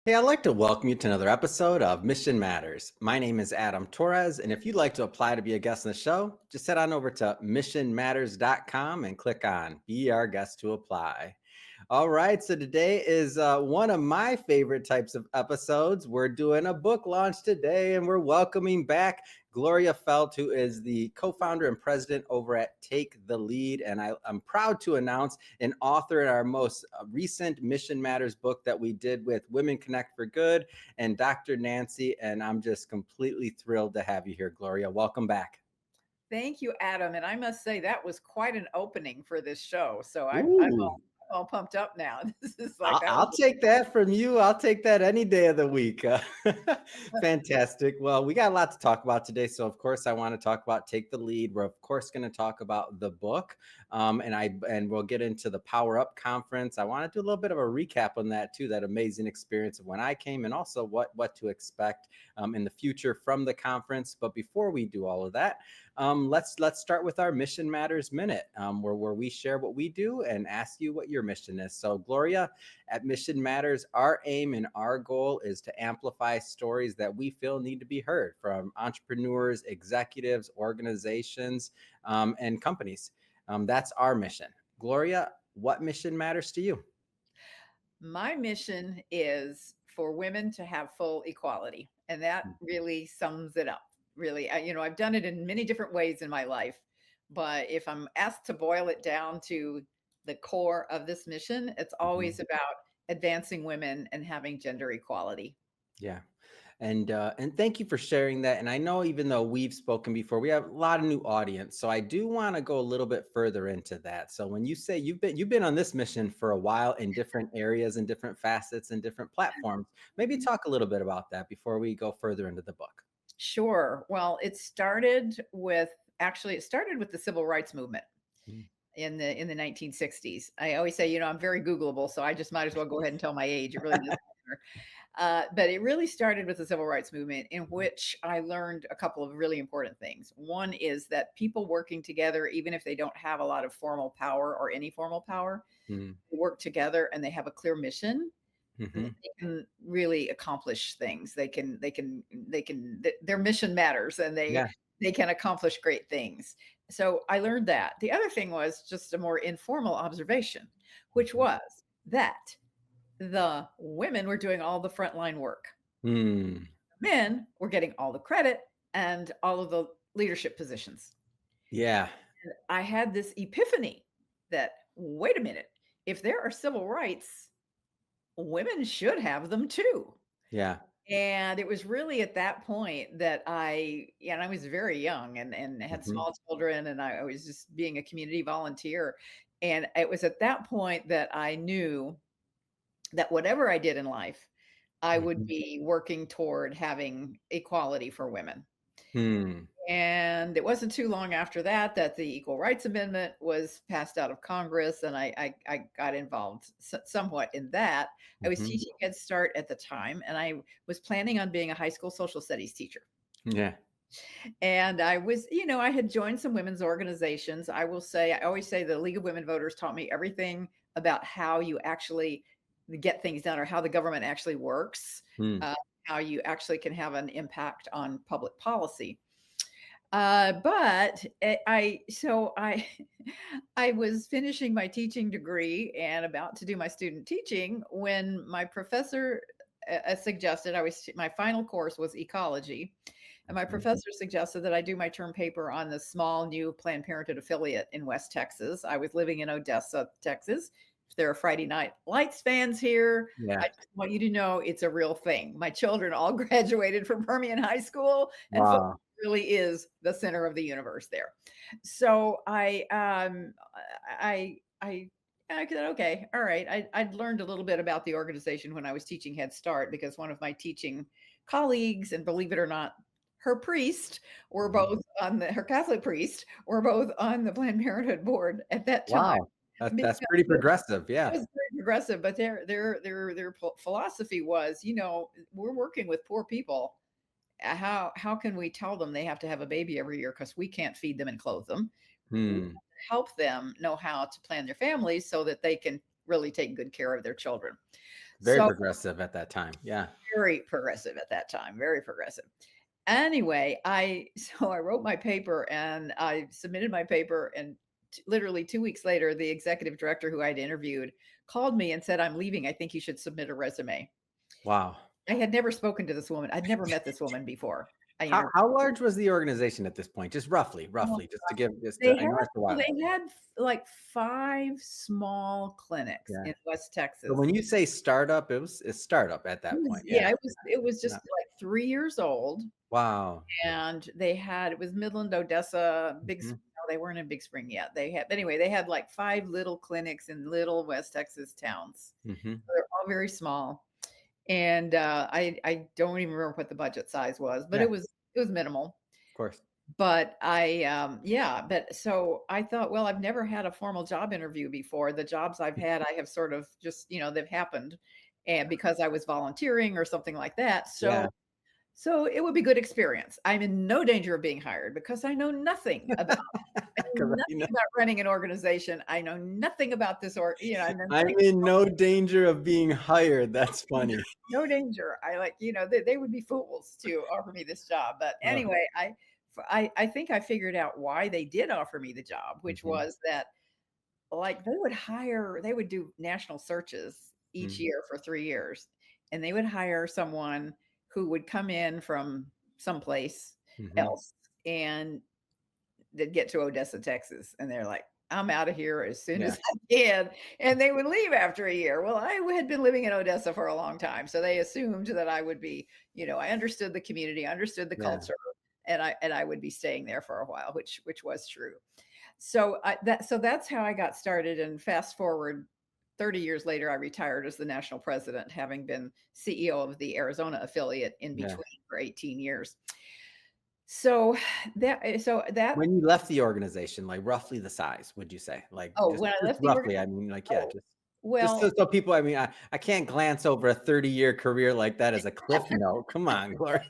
Hey, I'd like to welcome you to another episode of Mission Matters. My name is Adam Torres, and if you'd like to apply to be a guest on the show, just head on over to missionmatters.com and click on Be Our Guest to apply. All right, so today is one of my favorite types of episodes. We're doing a book launch today, and we're welcoming back Gloria Feldt, who is the co-founder and president over at Take the Lead. And I'm proud to announce an author in our most recent Mission Matters book that we did with Women Connect for Good and Dr. Nancy. And I'm just completely thrilled to have you here, Gloria. Welcome back. Thank you, Adam. And I must say that was quite an opening for this show. So I'm Ooh. all pumped up now. This is like that I'll was take that from you. I'll take that any day of the week. Fantastic. Well, we got a lot to talk about today. So, of course, I want to talk about Take the Lead. We're, of course, going to talk about the book, and we'll get into the Power Up conference. I want to do a little bit of a recap on that too. That amazing experience of when I came, and also what to expect in the future from the conference. But before we do all of that, let's start with our Mission Matters Minute, where we share what we do and ask you what your mission is. So, Gloria, at Mission Matters, our aim and our goal is to amplify stories that we feel need to be heard from entrepreneurs, executives, organizations, and companies. That's our mission. Gloria, what mission matters to you? my mission is for women to have full equality. And that really sums it up. Really, I've done it in many different ways in my life. But if I'm asked to boil it down to the core of this mission, it's Mhm. always about advancing women and having gender equality. Yeah. And thank you for sharing that. And I know even though we've spoken before, we have a lot of new audience. So I do want to go a little bit further into that. So when you say you've been on this mission for a while in different areas and different facets and different platforms, maybe talk a little bit about that before we go further into the book. Sure. Well, it started with the civil rights movement Mm. in the 1960s. I always say, I'm very Googleable, so I just might as well go ahead and tell my age. It really doesn't matter. But it really started with the civil rights movement, in which I learned a couple of really important things. One is that people working together, even if they don't have a lot of formal power or any formal power, Mm. they work together and they have a clear mission. Hmm. They can really accomplish things. Their mission matters, and Yeah. they can accomplish great things. So I learned that. The other thing was just a more informal observation, which Mhm. was that the women were doing all the frontline work. Mm. Men were getting all the credit and all of the leadership positions. Yeah. I had this epiphany that, wait a minute, if there are civil rights, women should have them too. Yeah. And it was really at that point that I was very young and had Hmm. small children, and I was just being a community volunteer. And it was at that point that I knew that whatever I did in life, I would Hmm. be working toward having equality for women. Hmm. And it wasn't too long after that that the Equal Rights Amendment was passed out of Congress, and I got involved somewhat in that. I was Hmm. teaching Head Start at the time, and I was planning on being a high school social studies teacher. Yeah. And I was, I had joined some women's organizations. I always say the League of Women Voters taught me everything about how you actually get things done, or how the government actually works, Mm. uh, how you actually can have an impact on public policy. But I was finishing my teaching degree and about to do my student teaching when my professor suggested my final course was ecology, and my Mhm. professor suggested that I do my term paper on the small new Planned Parenthood affiliate in West Texas. I was living in Odessa, Texas. If there are Friday Night Lights fans here, Yeah. I just want you to know it's a real thing. My children all graduated from Permian High School, and Wow. really is the center of the universe there. So I said, okay, all right. I'd learned a little bit about the organization when I was teaching Head Start, because one of my teaching colleagues, and believe it or not, her priest were Mhm. both her Catholic priest were both on the Planned Parenthood board at that time. Wow. That's Because pretty it progressive. Yeah. was very progressive, but their philosophy was, we're working with poor people. How can we tell them they have to have a baby every year because we can't feed them and clothe them? We have Hmm. to help them know how to plan their families so that they can really take good care of their children. Very So progressive at that time. Yeah. very progressive at that time, very progressive. Anyway, I so I wrote my paper and I submitted my paper, and literally 2 weeks later, the executive director who I'd interviewed called me and said, "I'm leaving. I think you should submit a resume." Wow. I had never spoken to this woman. I'd never met this woman before. I interviewed. How large was the organization at this point? Just Oh, roughly, just to give just they to I had know it's a while. they had like 5 small clinics Yeah. in West So Texas. when you say startup, it's a startup at It that was point. Yeah. yeah, it was just Not like 3 years old. wow. And they had it was Midland, Odessa, Mhm. no, they weren't in Big Spring yet. They had anyway, they had like 5 little clinics in little West Texas towns. Mhm. They're all very small. And, I don't even remember what the budget size was, but Yeah, it was minimal. of course. But yeah, but so I thought, well, I've never had a formal job interview before. The jobs I've had, I have sort of just, they've happened and because I was volunteering or something like that. Yeah. So it would be good experience. I'm in no danger of being hired because I know 'Cause, nothing about running an organization. I know nothing about this I know I'm nothing, in no danger of being hired. That's funny. no danger. I like, they would be fools to offer me this job. But Oh, anyway, I think I figured out why they did offer me the job, which mhm, was that like they would do national searches each mhm. year for 3 years, and they would hire someone who would come in from someplace Mhm. else, and they'd get to Odessa, Texas, and they're like, "I'm out of here as soon Yeah, as I can," and they would leave after a year. Well, I had been living in Odessa for a long time, so they assumed that I would be, I understood the community, understood the yeah, culture, and I would be staying there for a while, which was true. So that's how I got started, and fast forward 30 years later, I retired as the national president, having been CEO of the Arizona affiliate in yeah. between for 18 years. So that When you left the organization, like, roughly the size, would you say? Like, oh, just when I just left the roughly, organization. I mean, like, yeah, Oh, just so well, so people I mean, I can't glance over a 30-year career like that as a cliff note. Come on, Gloria.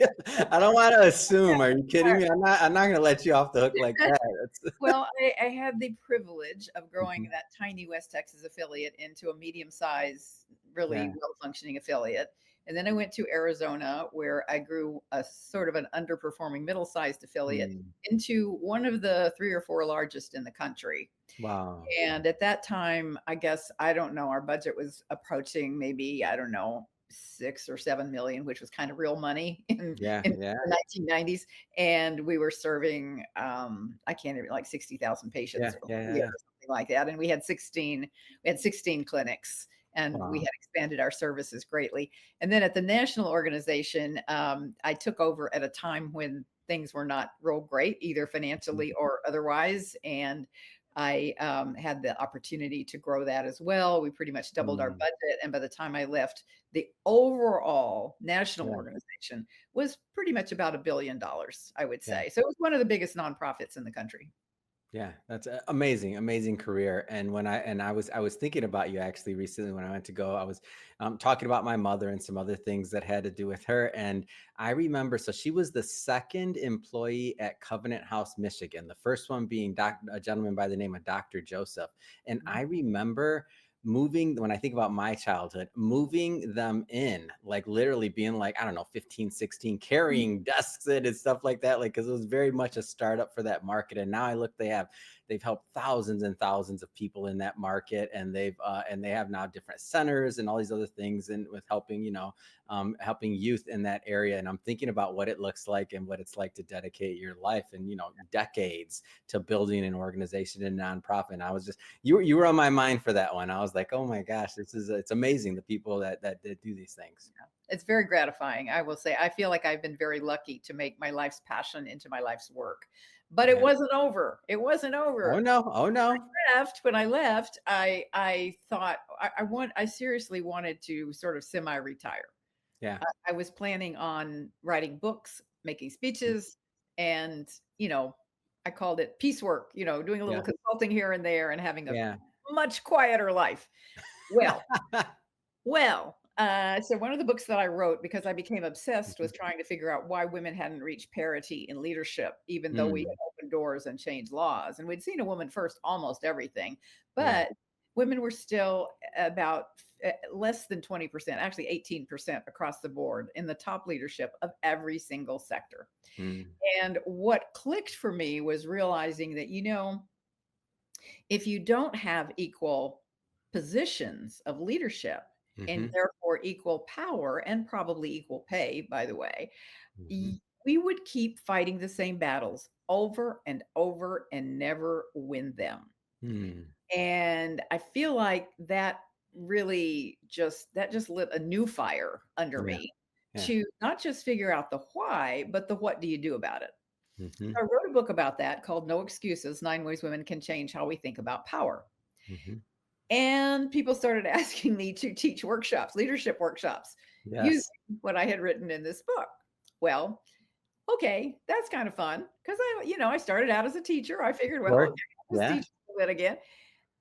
I don't wanna assume. Are you kidding me? I'm not gonna let you off the hook like that. That's well, I had the privilege of growing mhm, that tiny West Texas affiliate into a medium-sized, really yeah. well-functioning affiliate, and then I went to Arizona, where I grew a sort of an underperforming middle-sized affiliate Mm, into one of the 3 or 4 largest in the country. wow. And at that time, I guess, I don't know, our budget was approaching maybe, I don't know, 6 or 7 million, which was kind of real money Yeah, in yeah, the 1990s. And we were serving, I can't even like 60,000 yeah, patients a yeah, yeah, year yeah. or something like that. And we had 16 clinics, and we Wow. had expanded our services greatly. And then at the national organization, I took over at a time when things were not real great, either Mhm, financially or otherwise. And I had the opportunity to grow that as well. We pretty much doubled our mm, budget. And by the time I left, the overall national yeah, organization was pretty much about $1 billion, I would yeah. say. So it was one of the biggest nonprofits in the country. Yeah, that's a amazing, amazing career. And I was thinking about you actually recently when I went to go. I was talking about my mother and some other things that had to do with her. And I remember, so she was the second employee at Covenant House, Michigan. The first one being a gentleman by the name of Dr. Joseph. And Mhm. I remember moving when I think about my childhood, moving them in, like literally being like, I don't know, 15, 16, carrying desks in and stuff like that, like because it was very much a startup for that market. And now I look, they've helped thousands and thousands of people in that market, and they have now different centers and all these other things, and with helping, helping youth in that area. And I'm thinking about what it looks like and what it's like to dedicate your life and decades to building an organization and nonprofit. And I was just you were on my mind for that one. I was like, oh my gosh, it's amazing the people that do these things. It's very gratifying, I will say. I feel like I've been very lucky to make my life's passion into my life's work. But it Yeah. wasn't over. It wasn't Oh over. no. Oh no. When I left, I thought I seriously wanted to sort of semi-retire. Yeah. I was planning on writing books, making speeches, and, I called it piecework, doing a little Yeah. consulting here and there and having a Yeah. much quieter life. Well, so one of the books that I wrote, because I became obsessed Mhm. with trying to figure out why women hadn't reached parity in leadership, even though we Mm, had opened doors and changed laws, and we'd seen a woman first almost everything. yeah. But women were still about less than 20%, actually 18% across the board in the top leadership of every single sector. Mm, And what clicked for me was realizing that, if you don't have equal positions of leadership and mhm, therefore equal power and probably equal pay, by the way, mhm, we would keep fighting the same battles over and over and never win them. mm. And I feel like that just lit a new fire under Yeah, me yeah. to not just figure out the why, but the what do you do about it. Mhm, So I wrote a book about that called No Excuses: 9 Ways Women Can Change How We Think About Power. mhm. And people started asking me to teach workshops, leadership workshops, using Yes. what I had written in this book. Well, okay, that's kind of fun because I started out as a teacher. I figured, well, Work. okay, I'll just Yeah. teach a little bit again.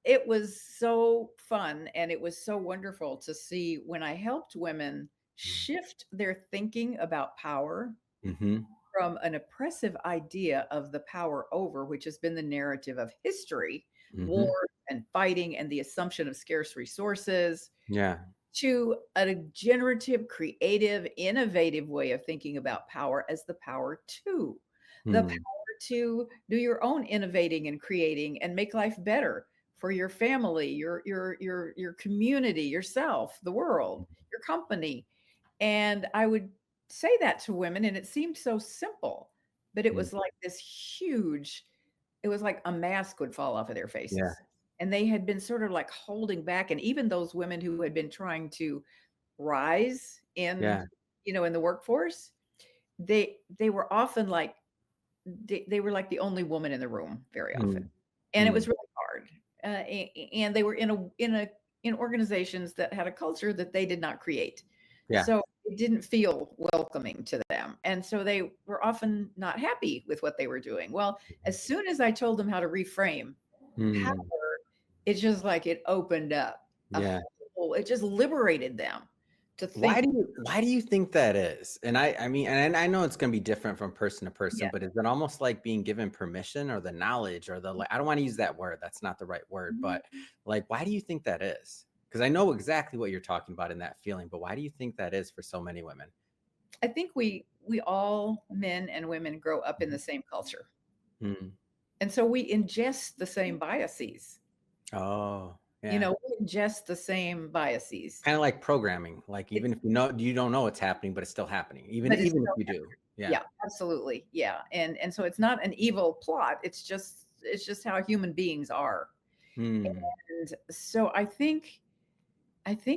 It was so fun and it was so wonderful to see when I helped women Mm. shift their thinking about power Mhm, from an oppressive idea of the power over, which has been the narrative of history, war mhm. and fighting and the assumption of scarce resources, Yeah. to a generative, creative, innovative way of thinking about power as the power Mm, to do your own innovating and creating and make life better for your family, your community, yourself, the world, your company. And I would say that to women, and it seemed so simple, but it mm. was like this huge it was like a mask would fall off of their Yeah, faces. And they had been sort of like holding back. And even those women who had been trying to rise yeah. in the workforce, they were often like they were like the only woman in the room very often. Mm, And it was mm. really hard. And they were in organizations that had a culture that they did not create. Yeah. So it didn't feel welcoming to them. And so they were often not happy with what they were doing. Well, as soon as I told them how to reframe Mm, power, it's just like it opened up yeah. it just liberated them to Why think. do you think that is? And I mean, and I know it's gonna be different from person to person, Yeah. but is it almost like being given permission or the knowledge or the like, I don't want to use that word. That's not the right word, but like, why do you think that is? Because I know exactly what you're talking about in that feeling, but why do you think that is for so many women? I think we all, men and women, grow up in Mhm. the same culture. Mm. And so we ingest the same biases. Oh, You yeah. know, we ingest the same biases, Kind of like programming. Like it even if you don't know it's happening, but it's still happening. Even but it's even if still you do. Yeah. yeah, absolutely, yeah, and so it's not an evil plot, it's just how human beings are, Mm. and so I think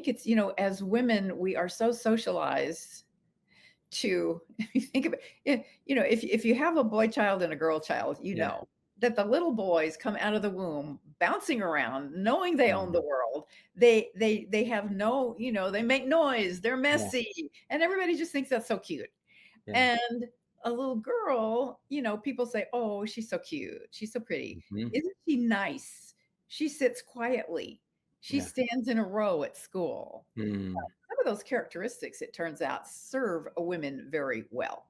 it's, as women, we are so socialized to if you think of it, if you have a boy child and a girl child, Yeah. that the little boys come out of the womb bouncing around, knowing they own the Mm. world. They have no, they make noise, they're Yeah. messy, and everybody just thinks that's so cute. Yeah. And a little girl, people say, "Oh, she's so cute. She's so pretty. Mhm. Isn't she nice? She sits quietly. She Yeah. stands in a row at school." Mm. Some of those characteristics, it turns out, serve a women very well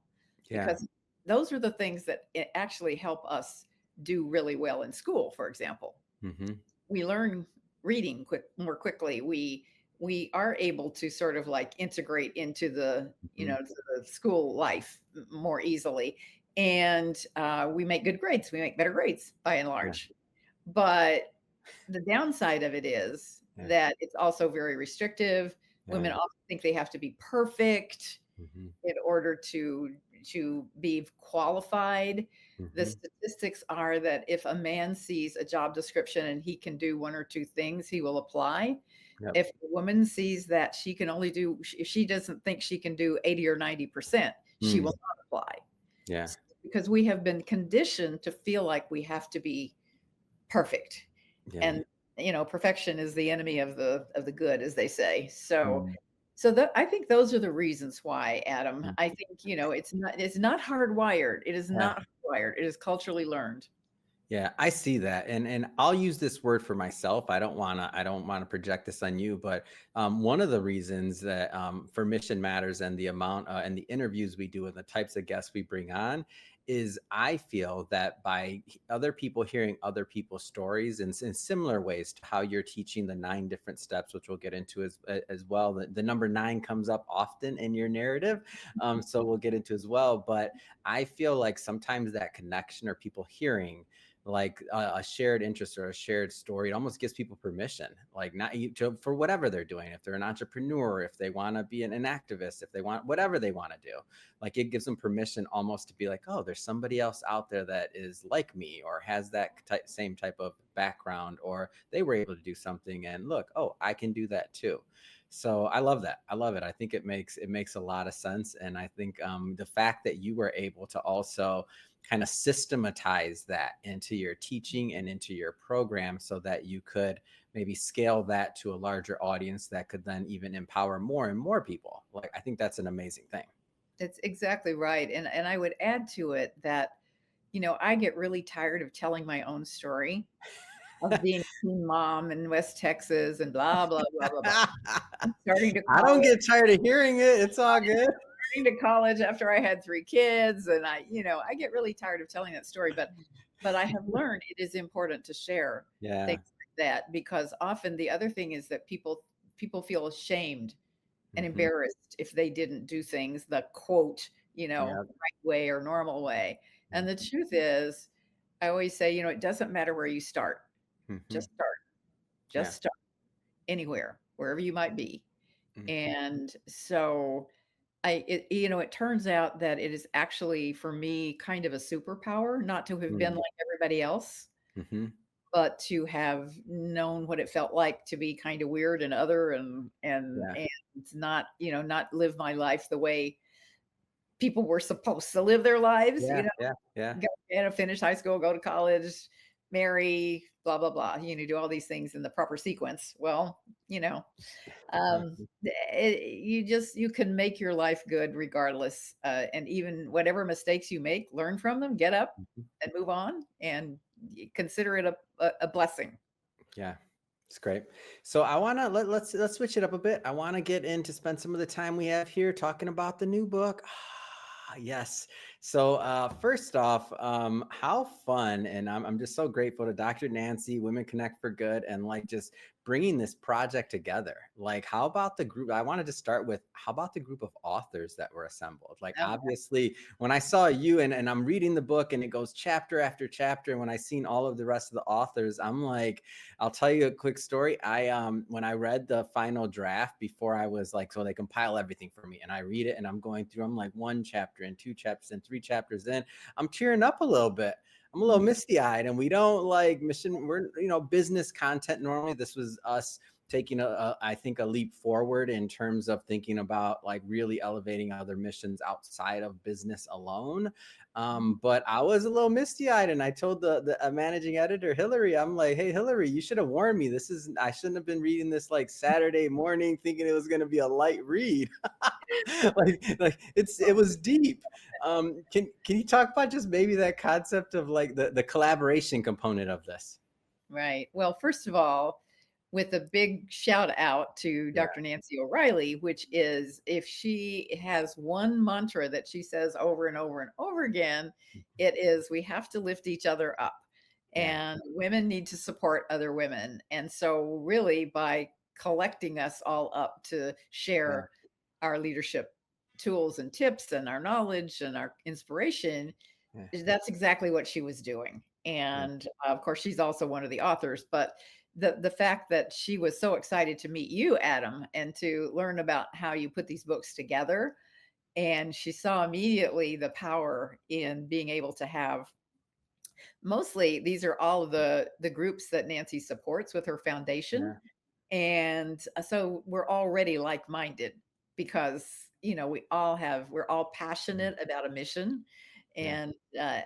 Yeah. because those are the things that actually help us do really well in school, for example. Mhm. We learn reading more quickly. We are able to sort of like integrate into Mhm. to the school life more easily, and we make good grades. We make better grades by and Yeah. large. But the downside of it is Yeah. that it's also very restrictive. Women Yeah. often think they have to be perfect Mhm. in order to be qualified. The Mhm. statistics are that if a man sees a job description and he can do one or two things, he will apply. Yep. If a woman sees that she can only do if she doesn't think she can do 80 or 90%, she Mm. will not apply. Yeah. Because we have been conditioned to feel like we have to be perfect. Yeah. And, perfection is the enemy of the good, as they say. So Mm. I think those are the reasons why, Adam. Mm. I think, it's not hardwired. It is Yeah. not hardwired. It is culturally learned. Yeah, I see that, and I'll use this word for myself. I don't wanna project this on you, but one of the reasons that for Mission Matters and the amount and the interviews we do and the types of guests we bring on is I feel that by other people hearing other people's stories in similar ways to how you're teaching the 9 different steps, which we'll get into as well. The number 9 comes up often in your narrative. So we'll get into as well. But I feel like sometimes that connection or people hearing like a shared interest or a shared story, it almost gives people permission, like not for whatever they're doing. If they're an entrepreneur, if they want to be an activist, if they want whatever they want to do, like it gives them permission almost to be like, oh, there's somebody else out there that is like me or has that same type of background, or they were able to do something and look, oh, I can do that too. So I love that. I love it. I think it makes a lot of sense. And I think the fact that you were able to also kind of systematize that into your teaching and into your program so that you could maybe scale that to a larger audience that could then even empower more and more people. Like, I think that's an amazing thing. It's exactly right. And I would add to it that, I get really tired of telling my own story of being a teen mom in West Texas and blah, blah, blah, blah, blah. Starting to I don't college, get tired of hearing it. It's all good. starting to college after I had 3 kids. And I get really tired of telling that story, but I have learned it is important to share things Yeah. like that, because often the other thing is that people feel ashamed and Hmm. embarrassed if they didn't do things the quote, Yeah. right way or normal way. And the truth is, I always say, it doesn't matter where you start. Hmm. Just start. Yeah. Just start anywhere, wherever you might be. Hmm. And so it turns out that it is actually for me kind of a superpower not to have been like everybody else, Hmm. but to have known what it felt like to be kind of weird and other Yeah. and not, not live my life the way people were supposed to live their lives, Yeah. Yeah. Yeah. go, finish high school, go to college, marry, blah, blah, blah, do all these things in the proper sequence. Well, Mhm. you can make your life good regardless. And even whatever mistakes you make, learn from them, get up Mhm. and move on and consider it a blessing. Yeah. It's great. So I want to let's switch it up a bit. I want to get in to spend some of the time we have here talking about the new book. Yes. So first off, how fun, and I'm just so grateful to Dr. Nancy, Women Connect for Good, and like just bringing this project together. Like, how about the group? I wanted to start with how about the group of authors that were assembled? Like, Oh, obviously, when I saw you and I'm reading the book and it goes chapter after chapter, and when I seen all of the rest of the authors, I'm like, I'll tell you a quick story. I when I read the final draft before I was like, so they compile everything for me, and I read it and I'm going through, I'm like 1 chapter and 2 chapters and 3 chapters in, I'm tearing up a little bit. I'm a little mhm. misty eyed, and we don't like mission. We're business content normally. This was us taking I think a leap forward in terms of thinking about like really elevating other missions outside of business alone. But I was a little misty eyed, and I told the managing editor Hillary, I'm like, hey Hillary, you should have warned me. I shouldn't have been reading this like Saturday morning thinking it was going to be a light read. like it was deep. Can you talk about just maybe that concept of like the collaboration component of this? Right. Well, first of all, with a big shout out to Yeah. Dr. Nancy O'Reilly, which is if she has one mantra that she says over and over and over again, it is we have to lift each other up Yeah. and women need to support other women. And so, really, by collecting us all up to Yeah. share our leadership tools and tips and our knowledge and our inspiration, Yeah. that's exactly what she was doing. Yeah. And of course, she's also one of the authors. But the fact that she was so excited to meet you, Adam, and to learn about how you put these books together, and she saw immediately the power in being able to have mostly these are all of the groups that Nancy supports with her foundation, Yeah. and so we're already like-minded because, we're all passionate about a mission. Yeah.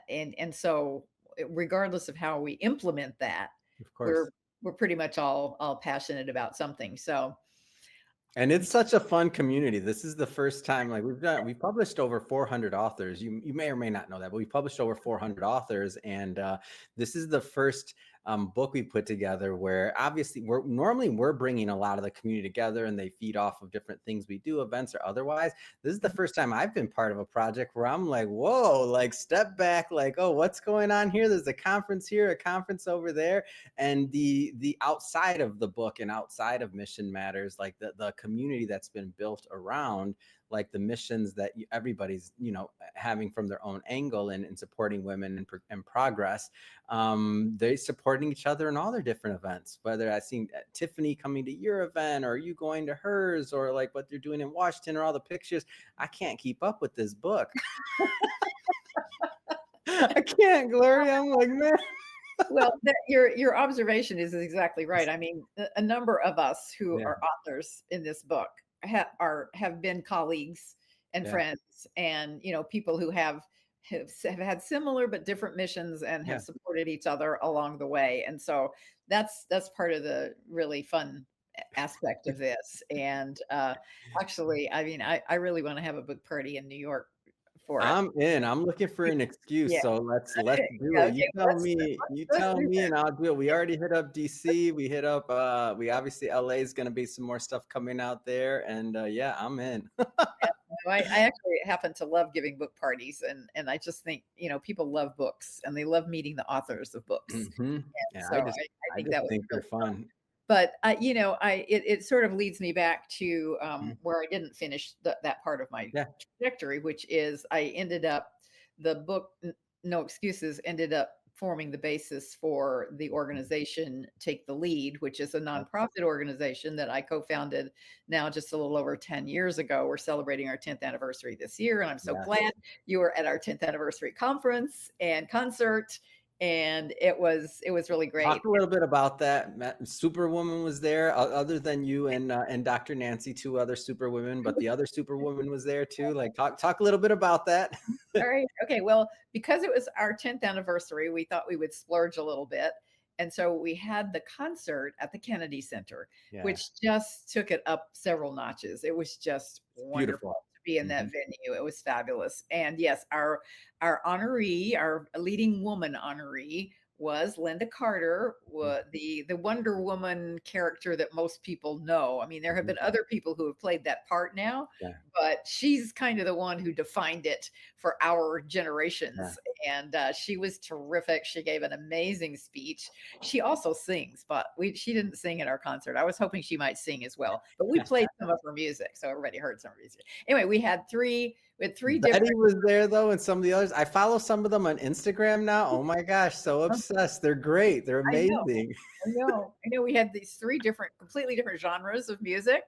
And so regardless of how we implement that, Of we're course. we're pretty much all passionate about something. So And it's such a fun community. This is the first time, like we published over 400 authors. You may or may not know that, but we published over 400 authors, and this is the first book we put together, where obviously we're bringing a lot of the community together, and they feed off of different things we do, events or otherwise. This is the first time I've been part of a project where I'm like, whoa, like step back, like, oh, what's going on here? There's a conference here, a conference over there. And the outside of the book and outside of Mission Matters, like the community that's been built around, like the missions that everybody's having from their own angle, and supporting women and progress. They're supporting each other in all their different events, whether I seen Tiffany coming to your event, or you going to hers, or like what they're doing in Washington, or all the pictures. I can't keep up with this book. I can't, Gloria. I'm like, man. Well, your observation is exactly right. I mean, a number of us who Yeah, are authors in this book have been colleagues and yeah, friends, and people who have had similar but different missions and yeah. have supported each other along the way. And so that's part of the really fun aspect of this. And actually, I mean, I really want to have a book party in New York for it. I'm in. I'm looking for an excuse, Yeah. so let's do Yeah, it. okay. You Let's tell do me, that. and I'll do it. We already hit up DC. We hit up. We obviously LA is going to be some more stuff coming out there, and yeah, I'm in. No, I actually happen to love giving book parties, and I just think, people love books and they love meeting the authors of books. Hmm. And Yeah, so I I think just that was think they're really fun. fun. But it sort of leads me back to Mhm. where I didn't finish that part of my Yeah, trajectory, which is I ended up the book No Excuses ended up forming the basis for the organization Take the Lead, which is a yeah, nonprofit organization that I co-founded now just a little over 10 years ago. We're celebrating our 10th anniversary this year, and I'm so yeah. glad you were at our 10th anniversary conference and concert, and it was really great. Talk a little bit about that. Superwoman was there, other than you and Dr. Nancy, two other superwomen, but the other superwoman was there too. Like, talk a little bit about that. All right. Okay. Well, because it was our 10th anniversary, we thought we would splurge a little bit. And so we had the concert at the Kennedy Center, Yeah, which just took it up several notches. It was just it's wonderful beautiful. to be in that Hmm. venue. It was fabulous. And yes, our honoree, our leading woman honoree was Linda Carter, the Wonder Woman character that most people know. I mean, there have Hmm. been other people who have played that part now, Yeah, but she's kind of the one who defined it for our yeah. generations. And she was terrific. She gave an amazing speech. She also sings, but she didn't sing at our concert. I was hoping she might sing as well, but we played some of her music, so everybody heard some of her music. Anyway, we had three Betty different. was there though, and some of the others. I follow some of them on Instagram now. Oh my gosh, so obsessed. They're great. They're I know, amazing. I know. We had these three completely different genres of music,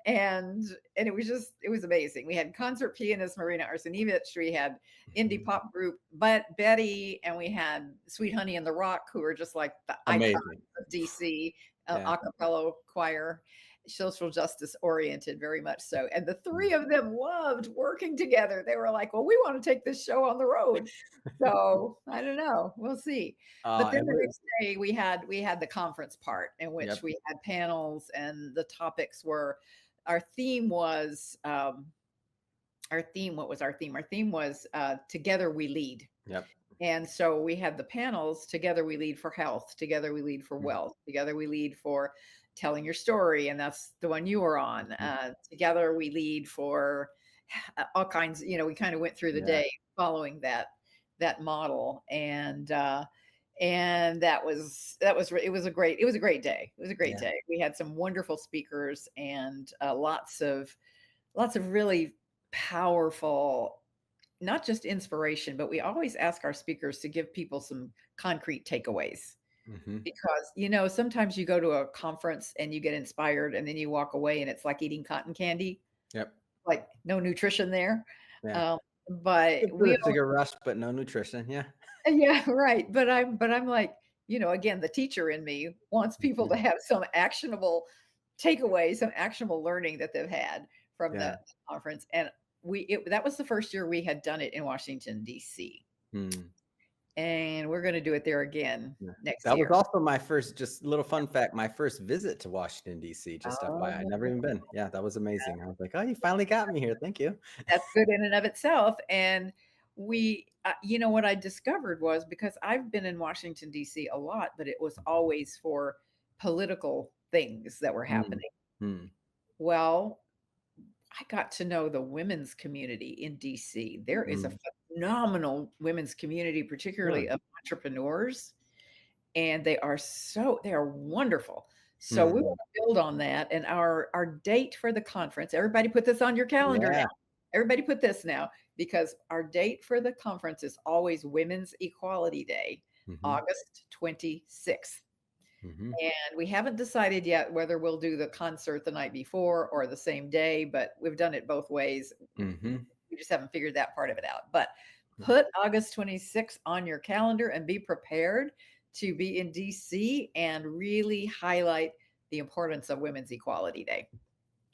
and it was amazing. We had concert pianist Marina Arsenievich, we had indie pop group but Betty, and we had Sweet Honey and the Rock, who were just like the icons Amazing. of DC, Yeah. a cappella choir, social justice oriented, very much so. And the three of them loved working together. They were like, well, we want to take this show on the road. So I don't know. We'll see. But then It the was. next day we had the conference part in which Yep. we had panels, and the topics were our theme was what was our theme? Our theme was Together We Lead. Yep. And so we had the panels: Together We Lead for Health, Together We Lead for Wealth, Together We Lead for Telling Your Story. And that's the one you were on. Mhm. Together We Lead for all kinds, we kind of went through the Yeah. day following that model. And it was a great day. It was a great Yeah. day. We had some wonderful speakers, and lots of really powerful, not just inspiration, but we always ask our speakers to give people some concrete takeaways, Hmm. because sometimes you go to a conference and you get inspired, and then you walk away and it's like eating cotton candy, Yep. like no nutrition there. Yeah. um, but Good for we the sugar rush, but no nutrition. Yeah. Yeah, right. But I'm like, again, the teacher in me wants people to Mhm. have some actionable takeaways, some actionable learning that they've had from Yeah. the conference. And that was the first year we had done it in Washington, DC. Hmm. And we're going to do it there again Yeah. next That was year. also my first, just little fun fact, my first visit to Washington, DC, just FYI. I Oh, never even been. Yeah, that was amazing. I was like, oh, you finally got me here. Thank you. that's good in and of itself. And what I discovered was, because I've been in Washington, D.C. a lot, but it was always for political things that were Mm, happening. mm, Well, I got to know the women's community in DC. There is a mm. phenomenal women's community, particularly Really? of entrepreneurs, and they are wonderful. So we Mm. want to build on that. And our date for the conference, everybody put this on your calendar now. Yeah. Everybody put this now, because our date for the conference is always Women's Equality Day, Mhm, August 26th. mhm, And we haven't decided yet whether we'll do the concert the night before or the same day, but we've done it both ways. mhm. We just haven't figured that part of it out. But Yeah. put August 26th on your calendar and be prepared to be in DC and really highlight the importance of Women's Equality Day.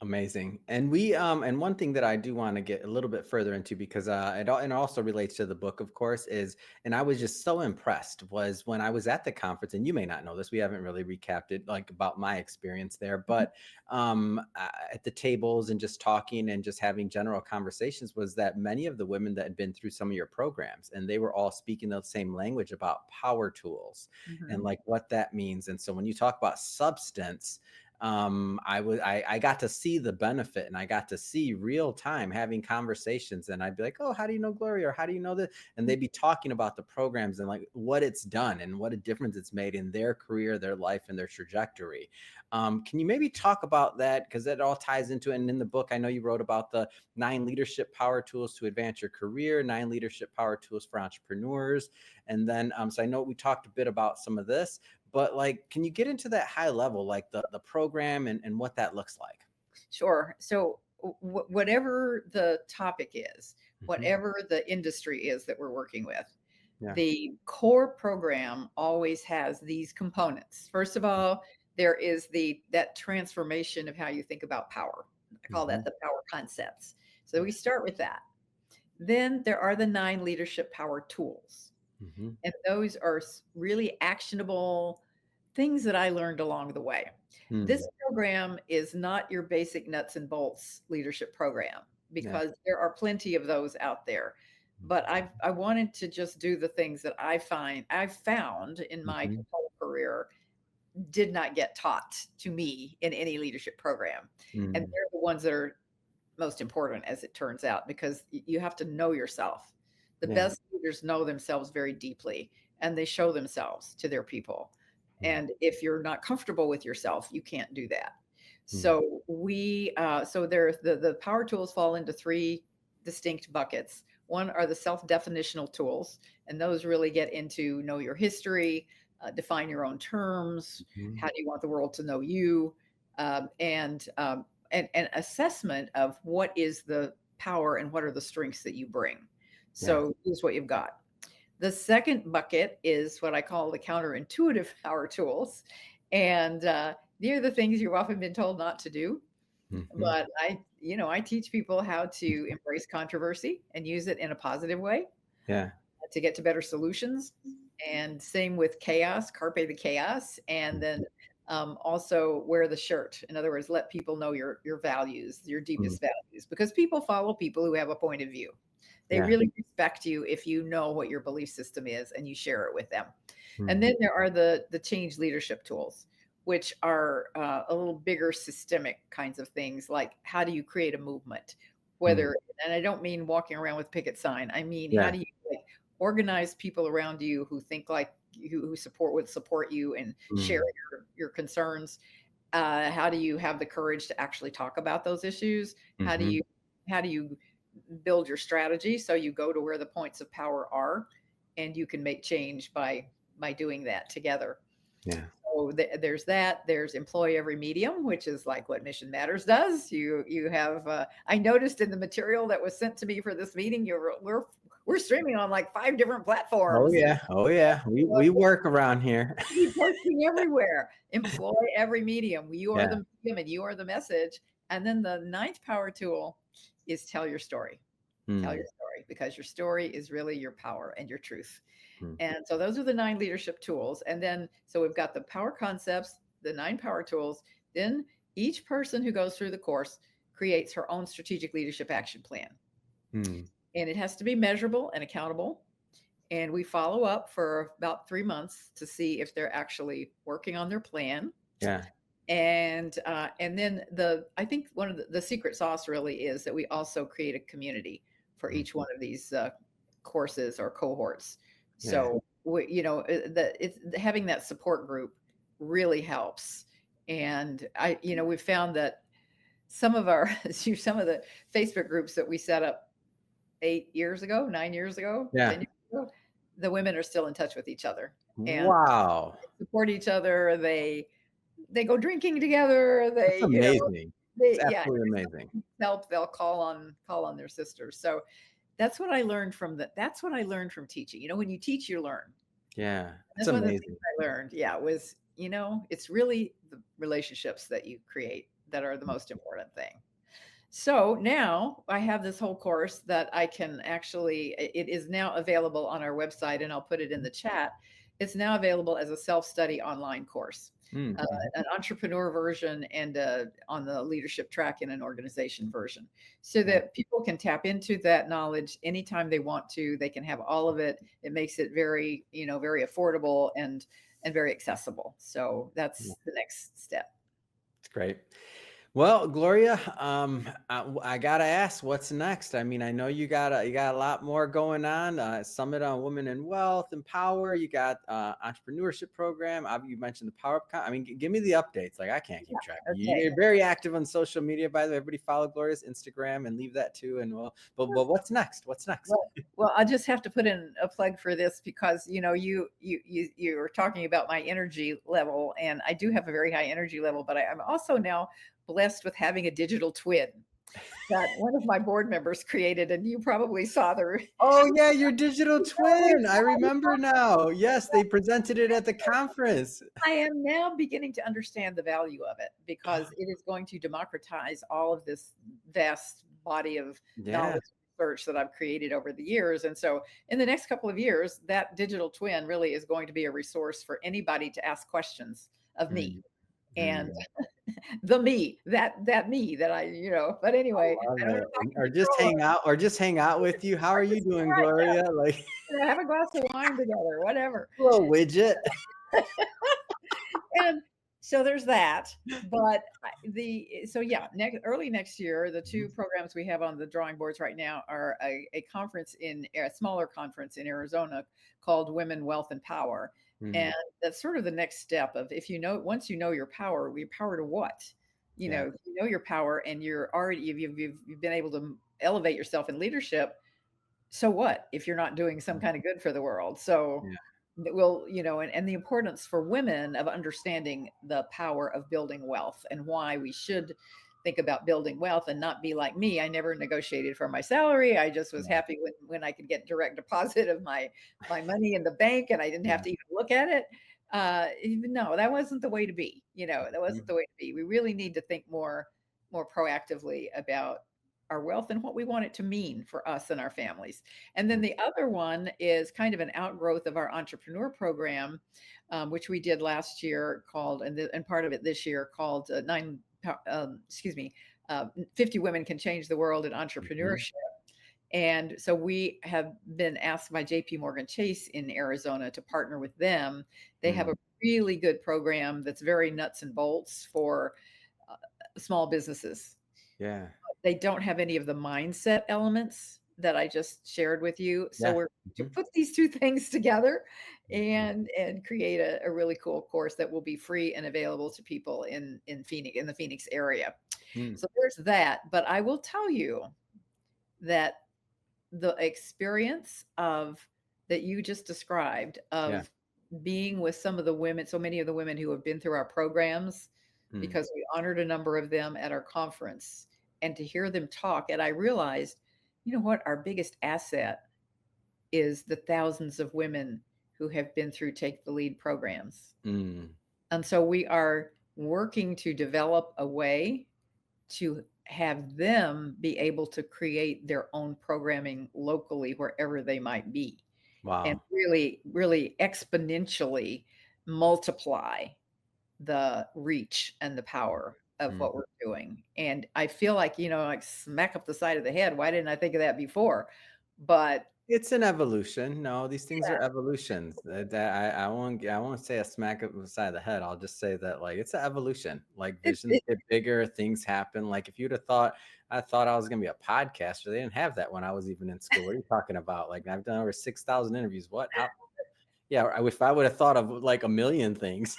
Amazing. And we and one thing that I do want to get a little bit further into, because it also relates to the book, of course, is, and I was just so impressed, was when I was at the conference, and you may not know this, we haven't really recapped it, like, about my experience there, Mhm. but at the tables and just talking and just having general conversations, was that many of the women that had been through some of your programs, and they were all speaking the same language about power tools and Mhm. like what that means. And so when you talk about substance, I got to see the benefit, and I got to see real time having conversations, and I'd be like, oh, how do you know Gloria, or how do you know that? And they'd be talking about the programs and like what it's done and what a difference it's made in their career, their life, and their trajectory. Can you maybe talk about that, because that all ties into it? And in the book, I know you wrote about the 9 leadership power tools to advance your career, 9 leadership power tools for entrepreneurs. And then so I know we talked a bit about some of this, but like, can you get into that high level, like the program and what that looks like? Sure. So, whatever the topic is, Mhm. whatever the industry is that we're working with, Yeah. the core program always has these components. First of all, there is that transformation of how you think about power. I call that Mhm. the power concepts. So we start with that. Then there are the 9 leadership power tools. Mhm. And those are really actionable things that I learned along the way. This Mm. program is not your basic nuts and bolts leadership program, Yeah. because there are plenty of those out there. But I wanted to just do the things that I've found in my Mhm. whole career did not get taught to me in any leadership program. And Mm. they're the ones that are most important, as it turns out, because you have to know yourself. The Yeah. best leaders know themselves very deeply, and they show themselves to their people. Mm. And if you're not comfortable with yourself, you can't do that. Mm. So there, the power tools fall into 3 distinct buckets. One are the self-definitional tools, and those really get into know your history, define your own terms, Mhm. how do you want the world to know you, and assessment of what is the power and what are the strengths that you bring. Yeah. So here's what you've got. The second bucket is what I call the counterintuitive power tools. And these are the things you've often been told not to do. Mhm. But I teach people how to embrace controversy and use it in a positive way Yeah. to get to better solutions. And same with chaos, carpe the chaos, and then Mhm. also wear the shirt. In other words, let people know your values, your Mm. deepest values, because people follow people who have a point of view. They Yeah. really respect you if you know what your belief system is and you share it with them. And Mm. then there are the change leadership tools, which are a little bigger systemic kinds of things, like how do you create a movement? Mm. Whether, and I don't mean walking around with picket sign. I mean, how Yeah. do you like organize people around you who think like you, who would support you and share Mm. your concerns? How do you have the courage to actually talk about those issues? How do Mhm. you build your strategy so you go to where the points of power are, and you can make change by doing that together? Yeah. So there's that. There's employ every medium, which is like what Mission Matters does. You have. I noticed in the material that was sent to me for this meeting, we're streaming on like 5 different Oh platforms. yeah. Oh yeah. We work around here. Be posting everywhere. Employ every medium. You are Yeah. the medium, and you are the message. And then the ninth power tool is tell your story. Tell Mm. your story, because your story is really your power and your truth. Mm. And so those are the 9 leadership tools. And then, so we've got the power concepts, the 9 power tools. Then each person who goes through the course creates her own strategic leadership action plan. Mm. and it has to be measurable and accountable. And we follow up for about 3 months to see if they're actually working on their plan. Yeah. And then I think one of the secret sauce really is that we also create a community for each Mhm. one of these courses or cohorts. Yeah. So it's having that support group really helps. And we've found that some of our some of the Facebook groups that we set up 8 years ago, 9 years ago, Yeah. 10 years ago, the women are still in touch with each other and Wow. support each other. They go drinking together. That's amazing. It's Yeah, absolutely amazing. help. They'll call on their sisters. So that's what I learned from teaching. When you teach, you learn. Yeah. It's That's one of the things amazing. I learned. Yeah, was it's really the relationships that you create that are the most important thing. So now I have this whole course that I can actually, it is now available on our website, and I'll put it in the chat. It's now available as a self-study online course, Mm, mhm. an entrepreneur version and on the leadership track in an organization version, so Yeah. that people can tap into that knowledge anytime they want to. They can have all of it. It makes it very, very affordable and very accessible. So Yeah. that's the next step. It's great. Well, Gloria, I gotta ask, what's next? I mean, I know you got a lot more going on. Summit on Women in Wealth and Power. You got entrepreneurship program. You mentioned the Power Up. I mean, give me the updates. Like I can't keep track of you. Okay. You're very active on social media, by the way. Everybody follow Gloria's Instagram and leave that too. And but what's next? What's next? Well, I just have to put in a plug for this because you were talking about my energy level, and I do have a very high energy level, but I'm also now blessed with having a digital twin that one of my board members created, and you probably saw the. Oh yeah, your digital twin. I remember now. Yes, they presented it at the conference. I am now beginning to understand the value of it because it is going to democratize all of this vast body of Yeah. knowledge and research that I've created over the years. And so, in the next couple of years, that digital twin really is going to be a resource for anybody to ask questions of me. Mm, And mm. that me that but I anyway, love I don't know it. if I can Or just hang out with you. How are you doing, right, Gloria? Like yeah, have a glass of wine together, whatever. little widget. And so there's that. But yeah, early next year, the two programs we have on the drawing boards right now are a smaller conference in Arizona called Women, Wealth, and Power. Mm, And that's sort of the next step of once you know your power to what? yeah. You know your power, and you've been able to elevate yourself in leadership. So what if you're not doing some Mm, kind of good for the world? So yeah. that will, and the importance for women of understanding the power of building wealth and why we should think about building wealth and not be like me. I never negotiated for my salary. I just was Yeah. happy when I could get direct deposit of my money in the bank and I didn't have Yeah. to even look at it. No, that wasn't the way to be. That wasn't Mm, the way to be. We really need to think more proactively about our wealth and what we want it to mean for us and our families. And then mm, the other one is kind of an outgrowth of our entrepreneur program, which we did last year, and part of it this year called 50 Women Can Change the World in mhm. Entrepreneurship. And so we have been asked by JP Morgan Chase in Arizona to partner with them. They have Mm, a really good program that's very nuts and bolts for uh, small businesses. yeah. They don't have any of the mindset elements that I just shared with you. So Yeah. we're to Mhm, put these two things together mhm, and create a really cool course that will be free and available to people in the Phoenix area. mm, So there's that. But I will tell you that the experience of that you just described yeah. of being with so many of the women who have been through our programs, Mm, because we honored a number of them at our conference, and to hear them talk. And I realized, you know what, our biggest asset is the thousands of women who have been through Take the Lead programs. mm, And so we are working to develop a way to have them be able to create their own programming locally wherever they might be and wow. really, really exponentially multiply the reach and the power of Mm, what we're doing. And I feel like, like smack up the side of the head. Why didn't I think of that before? but It's an evolution. No, these things yeah, are evolutions. That I won't say a smack up the side of the head. I'll just say that like it's an evolution. Like visions it get bigger, things happen. Like if you'd have thought I thought I was gonna be a podcaster, they didn't have that when I was even in school. What are you talking about? Like I've done over 6,000 interviews. What? How? Yeah, if I would have thought of like a million things.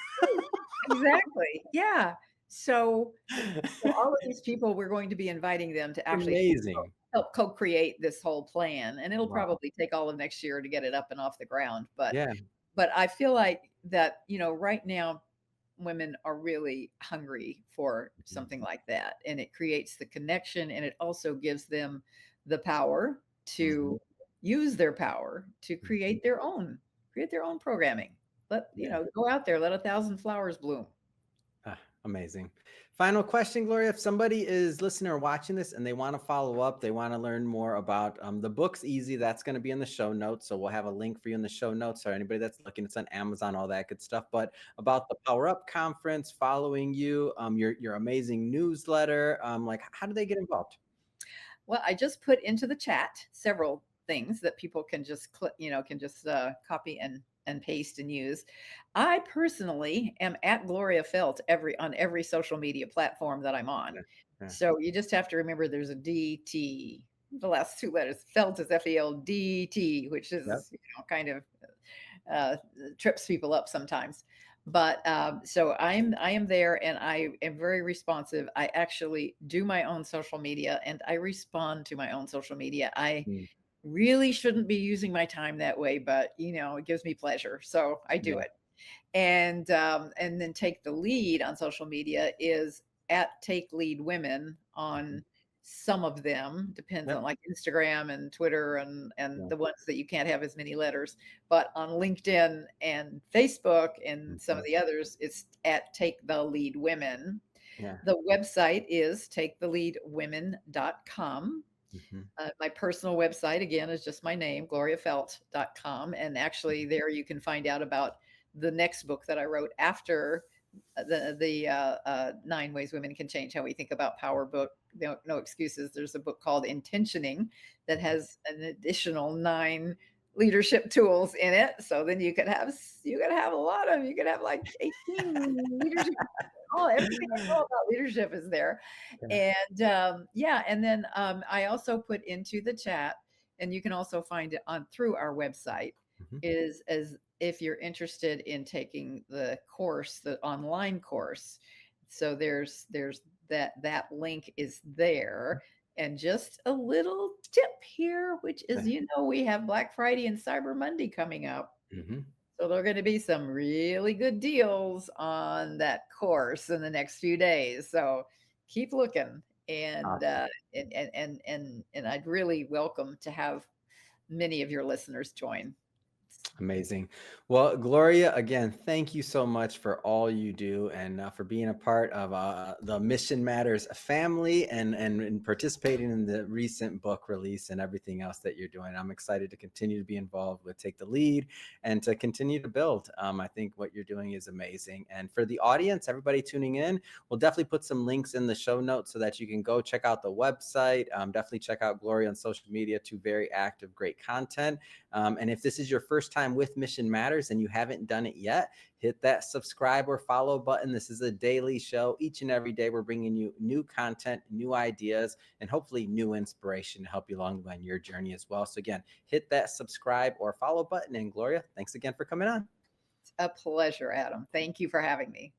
exactly, yeah. So all of these people, we're going to be inviting them to actually Amazing. help co-create this whole plan, and it'll Wow. probably take all of next year to get it up and off the ground, Yeah. but I feel like that, right now, women are really hungry for something like that, and it creates the connection, and it also gives them the power Mhm. to use their power to Mhm. create their own programming. Yeah. Go out there, let a thousand flowers bloom. Ah, amazing. Final question, Gloria. If somebody is listening or watching this and they want to follow up, they want to learn more about the book's easy. That's going to be in the show notes. So we'll have a link for you in the show notes or anybody that's looking. It's on Amazon, all that good stuff. But about the Power Up Conference, following you, your amazing newsletter, like how do they get involved? Well, I just put into the chat several things that people can just click, can just copy and paste and use. I personally am at Gloria Feldt on every social media platform that I'm on. Yeah. Yeah. So you just have to remember there's a DT. The last two letters, Feldt is FELDT, which Yep. is kind of uh, trips people up sometimes. But so I am there and I am very responsive. I actually do my own social media and I respond to my own social media. I Mm, really shouldn't be using my time that way, but it gives me pleasure, so I do yeah. it. And then take the lead on social media is at Take Lead Women Mhm. on some of them, depends on Yep. like Instagram and Twitter and Yeah. the ones that you can't have as many letters. But on LinkedIn and Facebook and some of Mhm. the others, it's at Take the Lead Women. Yeah. The website is taketheleadwomen.com. Mhm. My personal website, again, is just my name, gloriafelt.com. And actually, Mhm. there you can find out about the next book that I wrote after the 9 Ways Women Can Change How We Think About Power book. No excuses. There's a book called Intentioning that Mhm. has an additional 9 leadership tools in it. So then you could have a lot of you could have like 18 leadership. Oh, everything I know about leadership is there. Yeah. And yeah, and then I also put into the chat, and you can also find it on through our website, Mhm. is as if you're interested in taking the course, the online course. So there's that link is there. And just a little tip here, which is, Yeah. we have Black Friday and Cyber Monday coming up. Mhm. So there are going to be some really good deals on that course in the next few days. So keep looking, and Awesome. I'd really welcome to have many of your listeners join. Amazing. Well, Gloria, again, thank you so much for all you do and for being a part of the Mission Matters family and participating in the recent book release and everything else that you're doing. I'm excited to continue to be involved with Take the Lead and to continue to build. I think what you're doing is amazing. And for the audience, everybody tuning in, we'll definitely put some links in the show notes so that you can go check out the website. Definitely check out Gloria on social media, too very active, great content. And if this is your first time with Mission Matters and you haven't done it yet, hit that subscribe or follow button. This is a daily show. Each and every day, we're bringing you new content, new ideas, and hopefully new inspiration to help you along on your journey as well. So, again, hit that subscribe or follow button. And Gloria, thanks again for coming on. It's a pleasure, Adam. Thank you for having me.